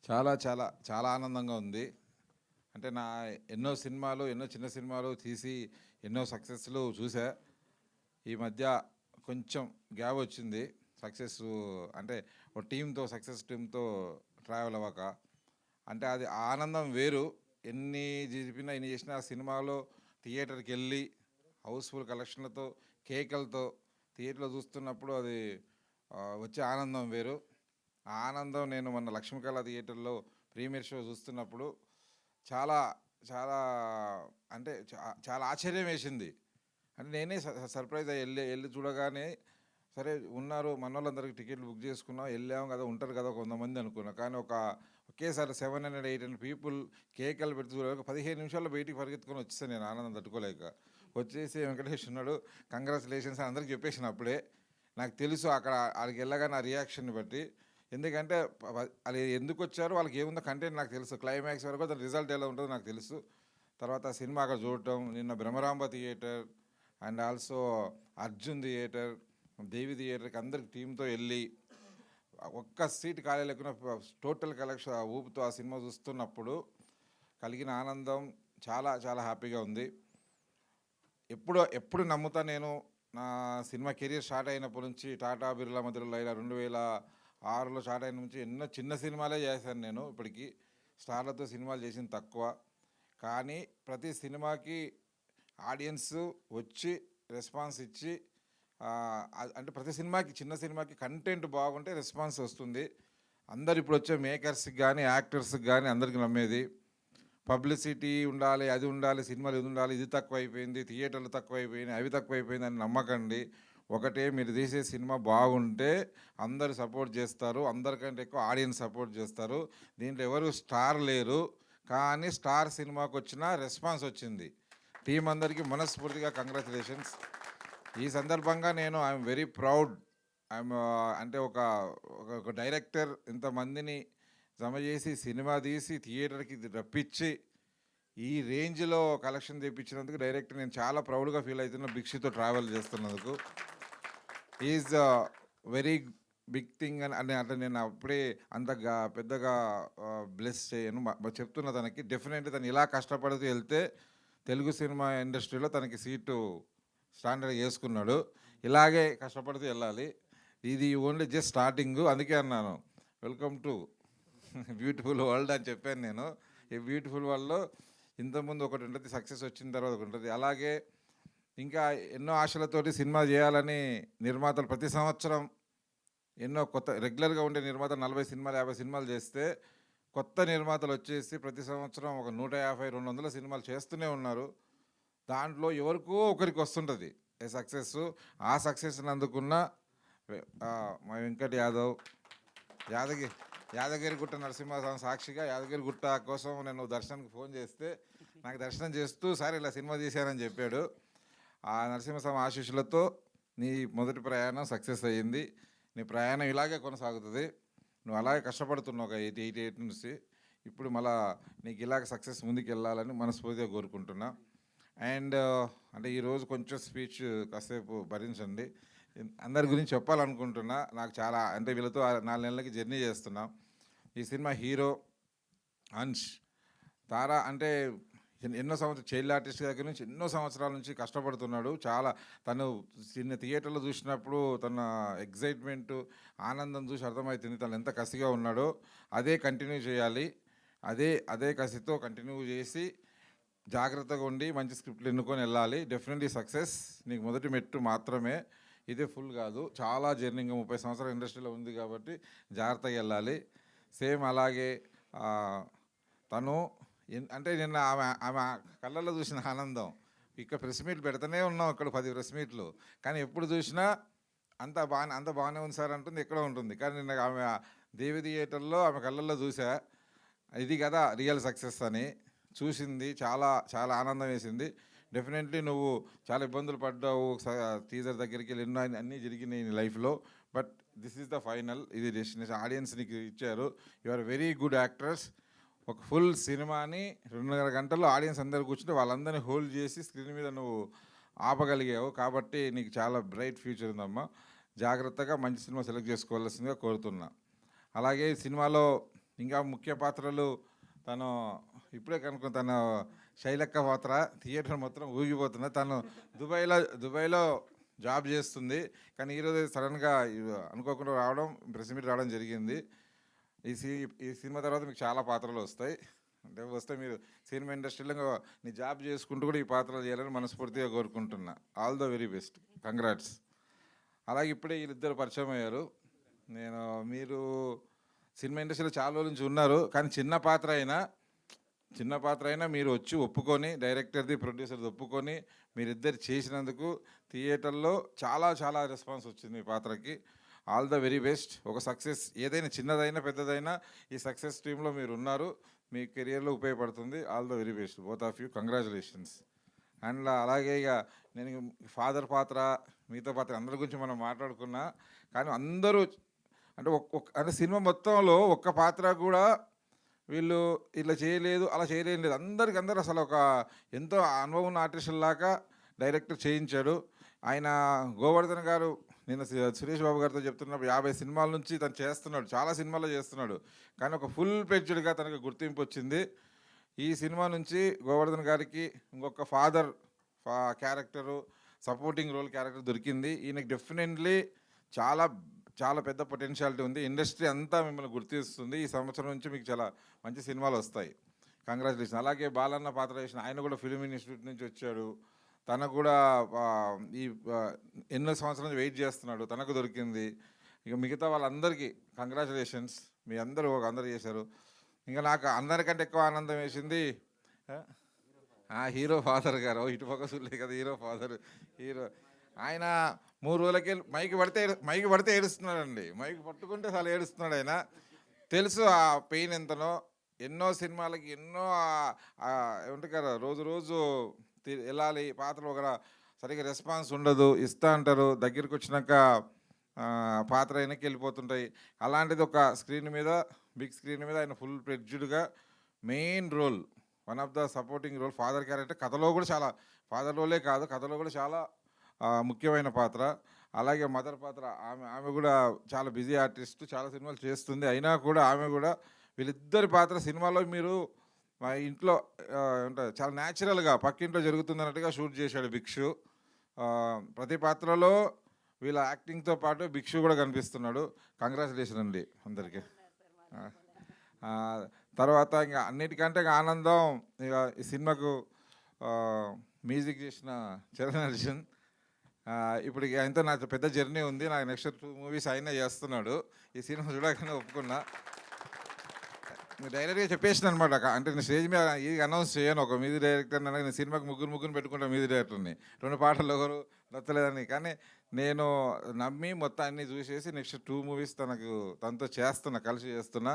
చాలా చాలా చాలా ఆనందంగా ఉంది. అంటే ఎన్నో సినిమాలు, ఎన్నో చిన్న సినిమాలు తీసి ఎన్నో సక్సెస్‌లు చూసా. ఈ మధ్య కొంచెం గ్యాప్ వచ్చింది. సక్సెస్ అంటే ఒక సక్సెస్ టీమ్‌తో ట్రావెల్ అవ్వక. అంటే అది ఆనందం వేరు. ఎన్ని చెప్పినా, ఎన్ని చేసినా ఆ సినిమాలో థియేటర్‌కెళ్ళి హౌస్‌ఫుల్ కలెక్షన్‌లతో, కేకలతో థియేటర్‌లో చూస్తున్నప్పుడు అది వచ్చే ఆనందం వేరు. ఆ ఆనందం నేను మొన్న లక్ష్మీకళ థియేటర్‌లో ప్రీమియర్ షో చూస్తున్నప్పుడు చాలా చాలా అంటే చాలా ఆశ్చర్యం వేసింది. అంటే నేనే సర్ప్రైజ్ అయ్యి వెళ్ళి చూడగానే సరే ఉన్నారు మనోళ్ళందరికీ టికెట్లు బుక్ చేసుకున్నాం, వెళ్ళాము కదా, ఉంటారు కదా కొంతమంది అనుకున్నా. కానీ ఒకేసారి 700, 800 పీపుల్ కేకలు పెడుతూ ఒక 15 నిమిషాల్లో బయటికి పరిగెత్తుకొని వచ్చేసాను నేను ఆనందం తట్టుకోలేక. వచ్చేసి వెంకటేష్ ఉన్నాడు, కంగ్రాచులేషన్స్ అని అందరికి చెప్పేసిన అప్పుడే. నాకు తెలుసు అక్కడ వాళ్ళకి వెళ్ళగా నా రియాక్షన్ బట్టి. ఎందుకంటే అది ఎందుకు వచ్చారో వాళ్ళకి ఏముందో కంటెంట్ నాకు తెలుసు. క్లైమాక్స్ వరకు దాని రిజల్ట్ ఎలా ఉంటుందో నాకు తెలుసు. తర్వాత సినిమా అక్కడ చూడటం, నిన్న Brahmarambha theatre and also Arjun theatre, Devi థియేటర్కి అందరికి టీంతో వెళ్ళి ఒక్క సీట్ ఖాళీ లేకుండా టోటల్ కలెక్షన్ ఊపుతో ఆ సినిమా చూస్తున్నప్పుడు కలిగిన ఆనందం చాలా చాలా హ్యాపీగా ఉంది. ఎప్పుడు నమ్ముతా నేను, నా సినిమా కెరీర్ స్టార్ట్ అయినప్పటి నుంచి టాటా బిర్లా మధ్యలో ఇలా 2006లో స్టార్ట్ అయిన నుంచి ఎన్నో చిన్న సినిమాలే చేశాను నేను. ఇప్పటికీ స్టార్లతో సినిమాలు చేసింది తక్కువ. కానీ ప్రతి సినిమాకి ఆడియన్స్ వచ్చి రెస్పాన్స్ ఇచ్చి అంటే ప్రతి సినిమాకి, చిన్న సినిమాకి కంటెంట్ బాగుంటే రెస్పాన్స్ వస్తుంది. అందరు ఇప్పుడు వచ్చే మేకర్స్కి కానీ యాక్టర్స్కి కానీ అందరికీ నమ్మేది పబ్లిసిటీ ఉండాలి, అది ఉండాలి, సినిమాలు ఇది ఉండాలి, ఇది తక్కువైపోయింది, థియేటర్లు తక్కువైపోయినాయి, అవి తక్కువైపోయింది అని నమ్మకండి. ఒకటే, మీరు తీసే సినిమా బాగుంటే అందరు సపోర్ట్ చేస్తారు, అందరికంటే ఎక్కువ ఆడియన్స్ సపోర్ట్ చేస్తారు. దీంట్లో ఎవరు స్టార్ లేరు, కానీ స్టార్ సినిమాకి వచ్చిన రెస్పాన్స్ వచ్చింది. టీం అందరికీ మనస్ఫూర్తిగా కంగ్రాచులేషన్స్. ఈ సందర్భంగా నేను ఐఎమ్ వెరీ ప్రౌడ్. అంటే ఒక డైరెక్టర్ ఇంతమందిని జమ చేసి సినిమా తీసి థియేటర్కి రప్పించి ఈ రేంజ్లో కలెక్షన్ తెప్పించినందుకు డైరెక్టర్ నేను చాలా ప్రౌడ్గా ఫీల్ అవుతున్నా. భిక్షితో ట్రావెల్ చేస్తున్నందుకు ఈజ్ వెరీ బిగ్ థింగ్ అని అంటే నేను అప్పుడే అంతగా పెద్దగా బ్లెస్ చేయను. చెప్తున్నా తనకి డెఫినెట్లీ తను ఇలా కష్టపడుతూ వెళ్తే తెలుగు సినిమా ఇండస్ట్రీలో తనకి సీటు స్టాండర్డ్ చేసుకున్నాడు. ఇలాగే కష్టపడుతూ వెళ్ళాలి. ఇది ఓన్లీ జస్ట్ స్టార్టింగ్. అందుకే అన్నాను వెల్కమ్ టు బ్యూటిఫుల్ వరల్డ్ అని చెప్పాను నేను. ఈ బ్యూటిఫుల్ వరల్డ్లో ఇంతకుముందు ఒకటి ఉంటుంది, సక్సెస్ వచ్చిన తర్వాత ఒకటి ఉంటుంది. అలాగే ఇంకా ఎన్నో ఆశలతోటి సినిమా చేయాలని నిర్మాతలు ప్రతి సంవత్సరం ఎన్నో కొత్త రెగ్యులర్గా ఉండే నిర్మాతలు 40 సినిమాలు 50 సినిమాలు చేస్తే కొత్త నిర్మాతలు వచ్చేసి ప్రతి సంవత్సరం ఒక 150-200 సినిమాలు చేస్తూనే ఉన్నారు. దాంట్లో ఎవరికో ఒకరికి వస్తుంటుంది సక్సెస్. ఆ సక్సెస్ని అందుకున్న మా వెంకట్ యాదగిరిగుట్ట నరసింహస్వామి సాక్షిగా యాదగిరిగుట్ట కోసం నేను దర్శనానికి ఫోన్ చేస్తే నాకు దర్శనం చేస్తూ సార్ ఇలా సినిమా తీశానని చెప్పాడు. ఆ నరసింహస్వామి ఆశీస్సులతో నీ మొదటి ప్రయాణం సక్సెస్ అయ్యింది. నీ ప్రయాణం ఇలాగే కొనసాగుతుంది. నువ్వు అలాగే కష్టపడుతున్నావు ఒక 88 నుంచి. ఇప్పుడు మళ్ళా నీకు ఇలాగ సక్సెస్ ముందుకు వెళ్ళాలని మనస్ఫూర్తిగా కోరుకుంటున్నా. అండ్ అంటే ఈరోజు కొంచెం స్పీచ్ కాసేపు భరించండి. అందరి గురించి చెప్పాలనుకుంటున్నా. నాకు చాలా అంటే వీళ్ళతో 4 నెలలకి జర్నీ చేస్తున్నా. ఈ సినిమా హీరో అంష్ తారా అంటే ఎన్నో సంవత్సరాలు చైల్డ్ ఆర్టిస్ట్ దగ్గర నుంచి ఎన్నో సంవత్సరాల నుంచి కష్టపడుతున్నాడు. చాలా తను చిన్న థియేటర్లో చూసినప్పుడు తన ఎగ్జైట్మెంట్, ఆనందం చూసి అర్థమవుతుంది తను ఎంత కసిగా ఉన్నాడో. అదే కంటిన్యూ చేయాలి. అదే కసితో కంటిన్యూ చేసి జాగ్రత్తగా ఉండి మంచి స్క్రిప్ట్లు ఎన్నుకొని వెళ్ళాలి. డెఫినెట్లీ సక్సెస్ నీకు మొదటి మెట్టు మాత్రమే, ఇదే ఫుల్ కాదు. చాలా జర్నీ, 30 సంవత్సరాల ఇండస్ట్రీలో ఉంది కాబట్టి జాగ్రత్తగా వెళ్ళాలి. సేమ్ అలాగే తను అంటే నిన్న ఆమె కళ్ళల్లో చూసిన ఆనందం. ఇక్కడ ప్రెస్ మీట్ పెడుతూనే ఉన్నాం, ఇక్కడ 10 ప్రెస్ మీట్లు, కానీ ఎప్పుడు చూసినా అంత బాగానే ఉంది సార్ అంటుంది, ఎక్కడో ఉంటుంది. కానీ నిన్న ఆమె దేవి థియేటర్లో ఆమె కళ్ళల్లో చూసా, ఇది కదా రియల్ సక్సెస్ అని చూసింది. చాలా చాలా ఆనందం వేసింది. డెఫినెట్లీ నువ్వు చాలా ఇబ్బందులు పడ్డావు, టీజర్ దగ్గరికి వెళ్ళి ఎన్నో అన్నీ జరిగినాయి నీ లైఫ్లో. But this is the final. ఇది డెస్టినేషన్. ఆడియన్స్ నీకు ఇచ్చారు. You are very good actors. ఒక ఫుల్ సినిమాని 2.5 గంటల్లో ఆడియన్స్ అందరు కూర్చుంటే వాళ్ళందరినీ హోల్డ్ చేసి స్క్రీన్ మీద నువ్వు ఆపగలిగావు. కాబట్టి నీకు చాలా బ్రైట్ ఫ్యూచర్ ఉందమ్మా. జాగ్రత్తగా మంచి సినిమా సెలెక్ట్ చేసుకోవాల్సిందిగా కోరుతున్నా. అలాగే సినిమాలో ఇంకా ముఖ్య పాత్రలు తను ఇప్పుడే కనుక తన శైలక్క పాత్ర థియేటర్ మొత్తం ఊగిపోతున్నా. తను దుబాయ్లో జాబ్ చేస్తుంది, కానీ ఈరోజు సడన్గా అనుకోకుండా రావడం, ప్రెస్ మీట్ రావడం జరిగింది. ఈ సినిమా తర్వాత మీకు చాలా పాత్రలు వస్తాయి. అంటే వస్తే మీరు సినిమా ఇండస్ట్రీలో నీ జాబ్ చేసుకుంటూ కూడా ఈ పాత్రలు చేయాలని మనస్ఫూర్తిగా కోరుకుంటున్నా. All the very best, congrats. అలాగే ఇప్పుడే వీళ్ళిద్దరు పరిచయం అయ్యారు. మీరు సినిమా ఇండస్ట్రీలో చాలా రోజుల నుంచి ఉన్నారు, కానీ చిన్న పాత్ర అయినా మీరు వచ్చి ఒప్పుకొని, డైరెక్టర్ది ప్రొడ్యూసర్ది ఒప్పుకొని మీరిద్దరు చేసినందుకు థియేటర్లో చాలా చాలా రెస్పాన్స్ వచ్చింది మీ పాత్రకి. All the very best. ఒక సక్సెస్ ఏదైనా చిన్నదైనా పెద్దదైనా ఈ సక్సెస్ టీంలో మీరు ఉన్నారు, మీ కెరియర్లో ఉపయోగపడుతుంది. All the very best both of you, congratulations. And అలాగే ఇక నేను ఫాదర్ పాత్ర, మిగతా పాత్ర అందరి గురించి మనం మాట్లాడుకున్నా, కానీ అందరూ అంటే సినిమా మొత్తంలో ఒక్క పాత్ర కూడా వీళ్ళు ఇట్లా చేయలేదు, అలా చేయలేదు, అందరూ అసలు ఒక ఎంతో అనుభవం ఉన్న ఆర్టిస్టుల్లాగా డైరెక్టర్ చేయించాడు. ఆయన గోవర్ధన్ గారు నిన్న సురేష్ బాబు గారితో చెప్తున్నప్పుడు 50 సినిమాల నుంచి తను చేస్తున్నాడు, చాలా సినిమాల్లో చేస్తున్నాడు, కానీ ఒక ఫుల్ ప్లెడ్జ్డ్గా తనకు గుర్తింపు వచ్చింది. ఈ సినిమా నుంచి గోవర్ధన్ గారికి ఇంకొక father character, supporting role character దొరికింది. ఈయనకి డెఫినెట్లీ చాలా చాలా పెద్ద పొటెన్షియాలిటీ ఉంది. ఇండస్ట్రీ అంతా మిమ్మల్ని గుర్తిస్తుంది. ఈ సంవత్సరం నుంచి మీకు చాలా మంచి సినిమాలు వస్తాయి. కంగ్రాచులేషన్. అలాగే బాలన్న పాత్ర చేసిన ఆయన కూడా ఫిలిం ఇన్స్టిట్యూట్ నుంచి వచ్చాడు. తనకు కూడా ఈ ఎన్నో సంవత్సరాల నుంచి వెయిట్ చేస్తున్నాడు, తనకు దొరికింది. ఇక మిగతా వాళ్ళందరికీ కంగ్రాచులేషన్స్. మీ అందరూ చేశారు. ఇంకా నాకు అందరికంటే ఎక్కువ ఆనందం వేసింది హీరో ఫాదర్ గారు. ఇటుపక్క చూడలే కదా, హీరో ఆయన 3 రోజులకి మైకి పడితే ఏడుస్తున్నాడండి. మైకి పట్టుకుంటే చాలా ఏడుస్తున్నాడు ఆయన. తెలుసు ఆ పెయిన్ ఎంతనో. ఎన్నో సినిమాలకి ఎన్నో ఏమంటారు కదా, రోజు వెళ్ళాలి, పాత్రలు ఒక సరిగ్గా రెస్పాన్స్ ఉండదు, ఇస్తా అంటారు, దగ్గరికి వచ్చినాక పాత్ర వెనక్కి వెళ్ళిపోతుంటాయి. అలాంటిది ఒక బిగ్ స్క్రీన్ మీద ఆయన ఫుల్ ప్లెడ్జ్డ్గా main role, one of the supporting role, father character. కథలో కూడా చాలా, ఫాదర్ రోలే కాదు, కథలో కూడా చాలా ముఖ్యమైన పాత్ర. అలాగే మదర్ పాత్ర, ఆమె కూడా చాలా బిజీ ఆర్టిస్ట్, చాలా సినిమాలు చేస్తుంది. అయినా కూడా ఆమె కూడా, వీళ్ళిద్దరి పాత్ర సినిమాలో మీరు మా ఇంట్లో ఉంటుంది చాలా న్యాచురల్గా పక్కింట్లో జరుగుతుంది అన్నట్టుగా షూట్ చేశాడు భిక్షు. ప్రతి పాత్రలో వీళ్ళ యాక్టింగ్తో పాటు భిక్షు కూడా కనిపిస్తున్నాడు. కంగ్రాచులేషన్ అండి అందరికీ. తర్వాత ఇంకా అన్నిటికంటే ఆనందం ఇక ఈ సినిమాకు మ్యూజిక్ చేసిన చరణ్ అర్జున్. ఇప్పుడు ఆయనతో నాకు పెద్ద జర్నీ ఉంది. నాకు నెక్స్ట్ 2 మూవీస్ అయినా చేస్తున్నాడు. ఈ సినిమా చూడగానే ఒప్పుకున్నా. డైరెక్ట్గా చెప్పేసిన అనమాట. అంటే నేను స్టేజ్ మీద ఇది అనౌన్స్ చేయను, ఒక మ్యూజిక్ డైరెక్టర్ నేను సినిమాకి ముగ్గురు పెట్టుకుంటాను మ్యూజిక్ డైరెక్టర్ని, 2 పాటలు ఒకరు నచ్చలేదని. కానీ నేను నమ్మి మొత్తం అన్నీ చూసేసి నెక్స్ట్ 2 మూవీస్ తనతో కలిసి చేస్తున్నా.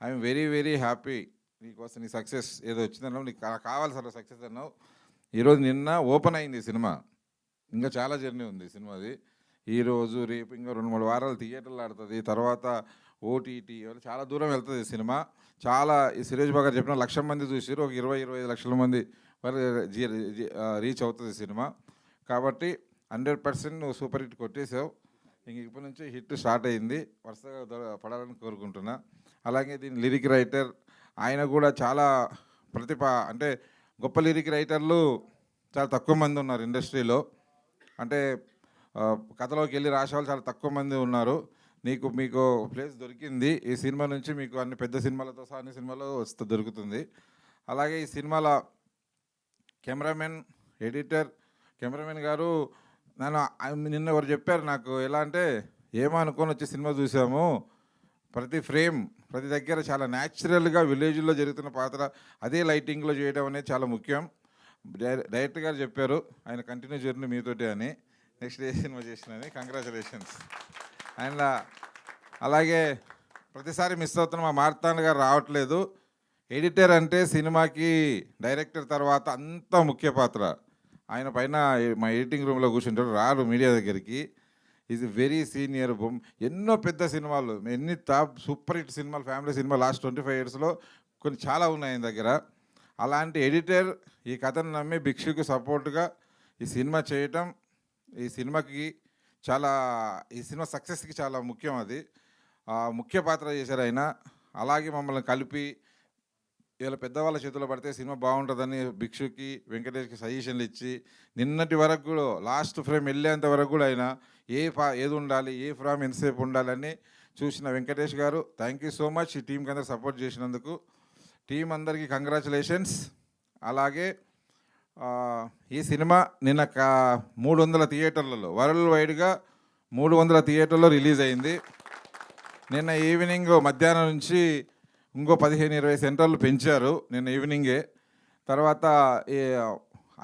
I'm very very happy. నీకోసం నీ సక్సెస్ ఏదో వచ్చిందన్నావు, నీకు కావాల్సిన సక్సెస్ అన్నావు. ఈరోజు నిన్న ఓపెన్ అయింది సినిమా. ఇంకా చాలా జర్నీ ఉంది సినిమాది. ఈరోజు రేపు ఇంకా 2-3 వారాలు థియేటర్లు ఆడుతుంది. తర్వాత ఓటీటీ చాలా దూరం వెళ్తుంది సినిమా. చాలా ఈ సురేష్ బాబు గారు చెప్పిన 1,00,000 మంది చూసారు, ఒక 20-25 లక్షల మంది రీచ్ అవుతుంది సినిమా. కాబట్టి 100% నువ్వు సూపర్ హిట్ కొట్టేసావు. ఇంక ఇప్పటి నుంచి హిట్ స్టార్ట్ అయింది, వరుసగా పడాలని కోరుకుంటున్నా. అలాగే దీని లిరిక్ రైటర్ ఆయన కూడా చాలా అంటే గొప్ప లిరిక్ రైటర్లు చాలా తక్కువ మంది ఉన్నారు ఇండస్ట్రీలో. అంటే కథలోకి వెళ్ళి రాసేవాళ్ళు చాలా తక్కువ మంది ఉన్నారు. మీకు ప్లేస్ దొరికింది. ఈ సినిమా నుంచి మీకు అన్ని పెద్ద సినిమాలతో సహా అన్ని సినిమాలో దొరుకుతుంది. అలాగే ఈ సినిమాల కెమెరామెన్ గారు నిన్న ఎవరు చెప్పారు నాకు, ఎలా అంటే ఏమనుకొని వచ్చి సినిమా చూసాము, ప్రతి ఫ్రేమ్ ప్రతి దగ్గర చాలా న్యాచురల్గా విలేజ్లో జరుగుతున్న పాత్ర అదే లైటింగ్లో చేయడం అనేది చాలా ముఖ్యం. డైరెక్టర్ గారు చెప్పారు ఆయన కంటిన్యూ జర్నీ మీతోటి అని. నెక్స్ట్ ఏ సినిమా చేసినని కంగ్రాచులేషన్స్. అండ్ అలాగే ప్రతిసారి మిస్ అవుతున్న మా మార్తాండ్ గారు రావట్లేదు. ఎడిటర్ అంటే సినిమాకి డైరెక్టర్ తర్వాత అంత ముఖ్య పాత్ర. ఆయన పైన మా ఎడిటింగ్ రూమ్లో కూర్చుంటారు, రారు మీడియా దగ్గరికి. Is very senior. ఎన్నో పెద్ద సినిమాలు, ఎన్ని టాప్ సూపర్ హిట్ సినిమాలు, ఫ్యామిలీ సినిమా లాస్ట్ 25 ఇయర్స్లో కొన్ని చాలా ఉన్నాయి ఆయన దగ్గర. అలాంటి ఎడిటర్ ఈ కథను నమ్మి భిక్షుకి సపోర్ట్గా ఈ సినిమా చేయటం, ఈ సినిమా సక్సెస్కి చాలా ముఖ్యం. అది ముఖ్య పాత్ర చేశారు ఆయన. అలాగే మమ్మల్ని కలిపి ఇలా పెద్దవాళ్ళ చేతిలో పడితే సినిమా బాగుంటుందని భిక్షుకి వెంకటేష్కి సజెషన్లు ఇచ్చి నిన్నటి వరకు కూడా లాస్ట్ ఫ్రేమ్ వెళ్ళేంత వరకు కూడా ఆయన ఏది ఉండాలి, ఏ ఫ్రేమ్ ఎంతసేపు ఉండాలని చూసిన వెంకటేష్ గారు థ్యాంక్ యూ సో మచ్. ఈ టీంకి అందరికి సపోర్ట్ చేసినందుకు టీం అందరికీ కంగ్రాచులేషన్స్. అలాగే ఈ సినిమా నిన్న 300 థియేటర్లలో వరల్డ్ వైడ్గా 300 థియేటర్లో రిలీజ్ అయింది. నిన్న ఈవినింగ్ మధ్యాహ్నం నుంచి ఇంకో 15-20 సెంటర్లు పెంచారు నిన్న ఈవినింగే. తర్వాత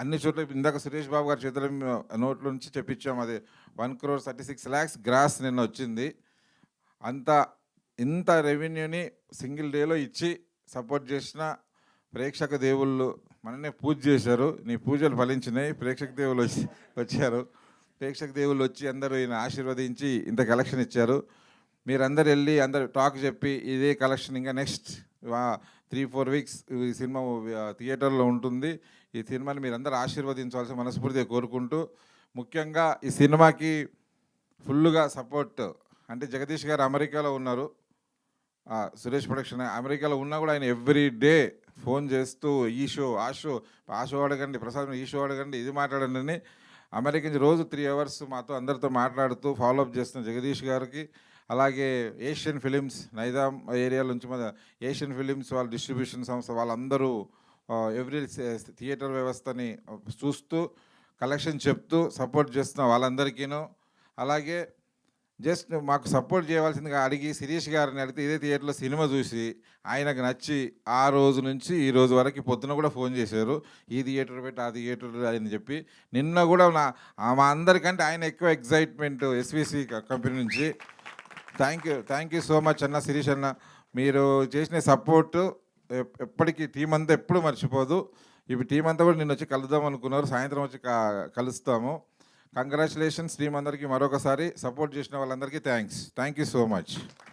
అన్ని చోట్ల ఇందాక సురేష్ బాబు గారి చేతుల నోట్ల నుంచి చెప్పించాం, అది 1,36,00,000 గ్రాస్ నిన్న వచ్చింది. ఇంత రెవెన్యూని సింగిల్ డేలో ఇచ్చి సపోర్ట్ చేసిన ప్రేక్షక దేవుళ్ళు మననే పూజ చేశారు. నీ పూజలు ఫలించినాయి. ప్రేక్షక దేవుళ్ళు వచ్చారు. ప్రేక్షక దేవుళ్ళు వచ్చి అందరూ ఈయన ఆశీర్వదించి ఇంత కలెక్షన్ ఇచ్చారు. మీరందరు వెళ్ళి అందరు టాక్ చెప్పి ఇదే కలెక్షన్ ఇంకా నెక్స్ట్ 3-4 వీక్స్ ఈ సినిమా థియేటర్లో ఉంటుంది. ఈ సినిమాని మీరందరూ ఆశీర్వదించవలసి మనస్ఫూర్తిగా కోరుకుంటూ, ముఖ్యంగా ఈ సినిమాకి ఫుల్గా సపోర్ట్ అంటే జగదీష్ గారు అమెరికాలో ఉన్నారు, సురేష్ ప్రొడక్షన్ అమెరికాలో ఉన్నా కూడా ఆయన ఎవ్రీ డే ఫోన్ చేస్తూ ఈ షో అడగండి, ప్రసాద్ ఈ షో అడగండి, ఇది మాట్లాడండి అని అమెరికా నుంచి రోజు 3 అవర్స్ మాతో అందరితో మాట్లాడుతూ ఫాలోఅప్ చేస్తున్న జగదీష్ గారికి, అలాగే ఏషియన్ ఫిలిమ్స్ నైజాం ఏరియాల నుంచి మన ఏషియన్ ఫిలిమ్స్ వాళ్ళ డిస్ట్రిబ్యూషన్ సంస్థ వాళ్ళందరూ ఎవ్రీ థియేటర్ వ్యవస్థని చూస్తూ కలెక్షన్ చెప్తూ సపోర్ట్ చేస్తున్న వాళ్ళందరికీను, అలాగే జస్ట్ మాకు సపోర్ట్ చేయవలసిందిగా అడిగి శిరీష్ గారిని అడిగితే ఇదే థియేటర్లో సినిమా చూసి ఆయనకు నచ్చి ఆ రోజు నుంచి ఈ రోజు వరకు పొద్దున కూడా ఫోన్ చేశారు, ఈ థియేటర్ పెట్టి ఆ థియేటర్ అని చెప్పి. నిన్న కూడా మా అందరికంటే ఆయన ఎక్కువ ఎగ్జైట్మెంట్ ఎస్విసి కంపెనీ నుంచి. థ్యాంక్ యూ సో మచ్ అన్న, శిరీష్ అన్న. మీరు చేసిన సపోర్టు ఎప్పటికీ టీం అంతా ఎప్పుడు మర్చిపోదు. ఇప్పుడు టీం అంతా కూడా నిన్న వచ్చి కలుద్దాం అనుకున్నారు, సాయంత్రం వచ్చి కలుస్తాము. కంగ్రాచులేషన్స్ టీం అందరికీ మరొకసారి. సపోర్ట్ చేసిన వాళ్ళందరికీ థ్యాంక్ యూ సో మచ్.